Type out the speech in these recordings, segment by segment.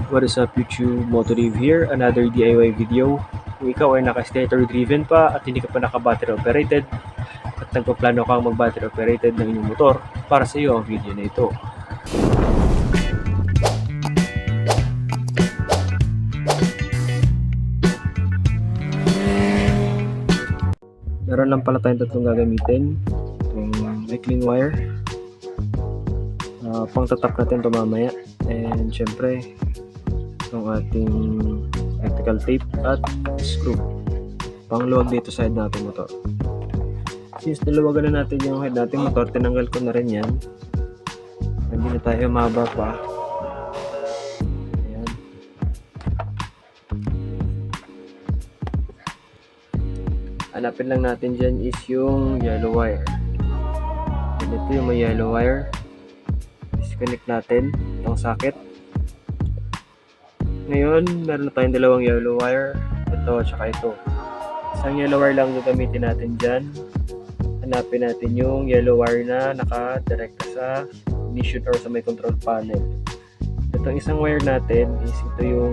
What is up YouTube, Motoriv here, another DIY video. Kung ikaw ay naka-stator driven pa at hindi ka pa naka-battery operated at nagpaplano kang mag-battery operated ng inyong motor, para sa iyo ang video na ito. Meron lang pala tayong tatlong gagamitin. Itong clean wire. Pang tatap natin ito mamaya. And syempre, itong ating electrical tape at screw. Pangluwag dito sa head natin motor. Since niluwagan na natin yung head natin motor, tinanggal ko na rin yan. Hindi na tayo mahaba pa. Ayan. Hanapin lang natin dyan is yung yellow wire. And ito yung may yellow wire. Disconnect natin itong socket. Ngayon, meron na tayong dalawang yellow wire. Ito at saka ito. Isang yellow wire lang yung gamitin natin dyan. Hanapin natin yung yellow wire na naka-direkta sa ignition or sa may control panel. Itong isang wire natin is ito yung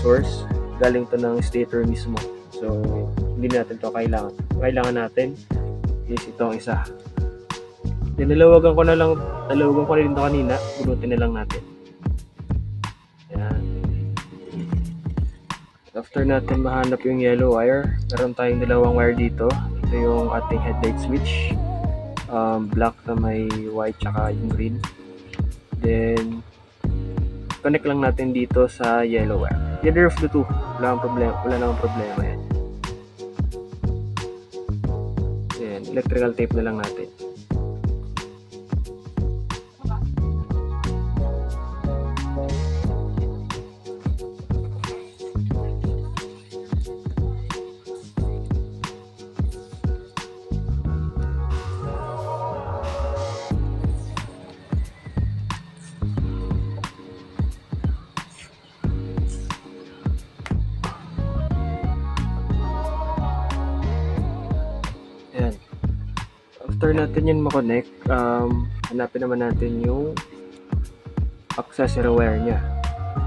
source. Galing to ng stator mismo. So, hindi natin to kailangan. Kailangan natin is itong isa. Nalawagan ko na rin ito kanina. Bunutin na lang natin. Ayan. After natin mahanap yung yellow wire, meron tayong dalawang wire dito. Ito yung ating headlight switch. Black na may white tsaka yung green. Then, connect lang natin dito sa yellow wire. Either of the two. Wala namang problema yan. Then, electrical tape na lang natin. After natin yun makonect, hanapin naman natin yung accessory wire nya.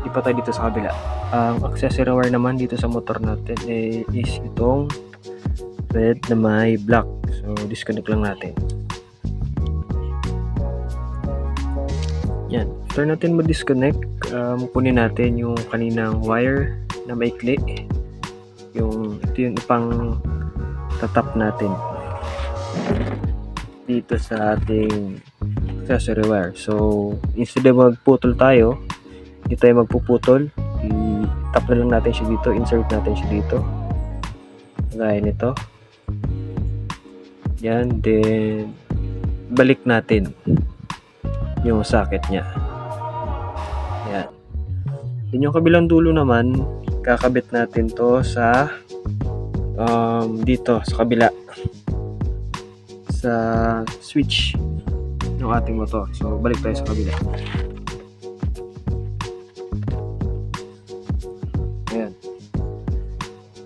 Di pa tayo dito sa kabila. Ang accessory wire naman dito sa motor natin is itong red na may black. So disconnect lang natin. Yan. After natin mag-disconnect, kunin natin yung kaninang wire na maikli. Ito yung ipang tatap natin dito sa ating accessory wire. So, instead of magputol tayo, dito tayo magpuputol. I-tap na lang natin siya dito. Insert natin siya dito. Gaya nito. Yan. Then, balik natin yung socket nya. Yan. Then, yung kabilang dulo naman, kakabit natin to sa dito, sa kabila. Sa switch ng ating motor. So, balik tayo sa kabila. Ayan.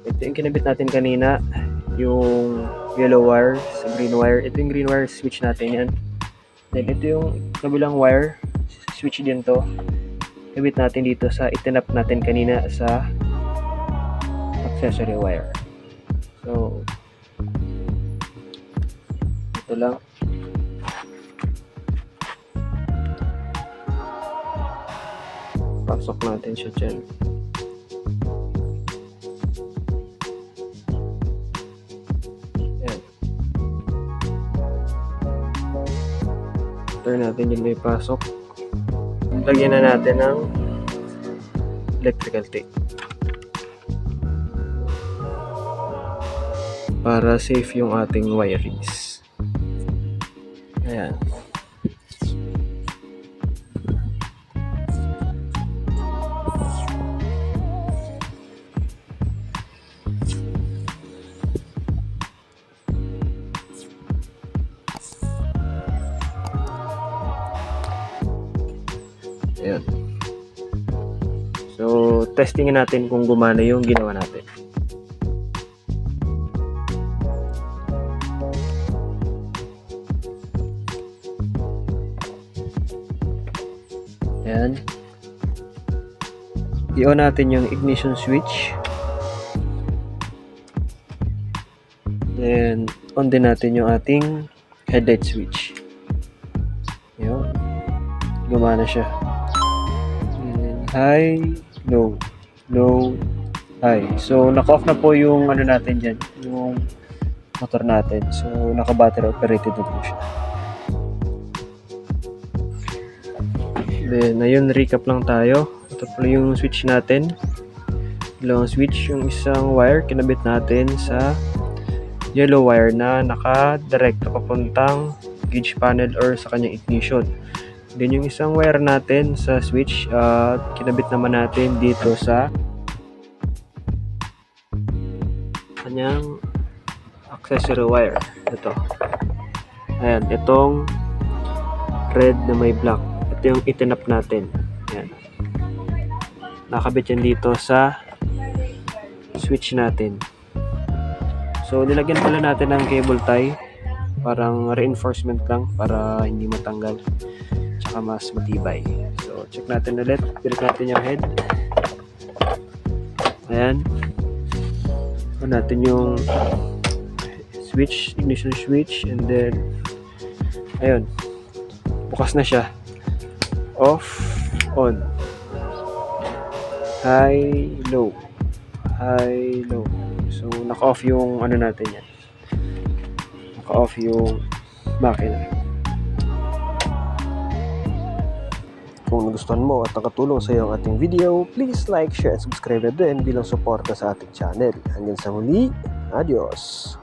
Ito yung kinabit natin kanina. Yung yellow wire sa green wire. Ito yung green wire switch natin yan. Then, ito yung kabilang wire. Switch din to. Kabit natin dito sa itinap natin kanina sa accessory wire. So, ito lang. Pasok natin siya dyan. Ayan. After natin yung may pasok, lagyan na natin ng electrical tape para safe yung ating wirings. Ayan. Ayan. So, testingin natin kung gumana yung ginawa natin. Ayan. i-on natin yung ignition switch. Then, on din natin yung ating headlight switch. Yun. Gumana siya. And high, low, low, high. So, naka-off na po yung ano natin dyan, yung motor natin. So, naka-battery operated na po siya. Then, ayun, recap lang tayo. Ito pala yung switch natin. Dalawang switch, yung isang wire, kinabit natin sa yellow wire na naka-direct papuntang gauge panel or sa kanyang ignition. Then yung isang wire natin sa switch, kinabit naman natin dito sa kanyang accessory wire. Ito. Ayan, itong red na may black. Ito yung itinap natin. Ayan. Nakabit yan dito sa switch natin. So, nilagyan pala natin ng cable tie. Parang reinforcement lang para hindi matanggal. Tsaka mas matibay. So, check natin ulit. Pilit natin yung head. Ayan. On natin yung switch, ignition switch. And then, ayun. Bukas na siya. Off, on. High, low. High, low. So, naka-off yung ano natin yan. Naka-off yung makina. Kung nagustuhan mo at nakatulong sa iyo ang ating video, please like, share, and subscribe na din bilang suporta sa ating channel. Hanggang sa muli, adios!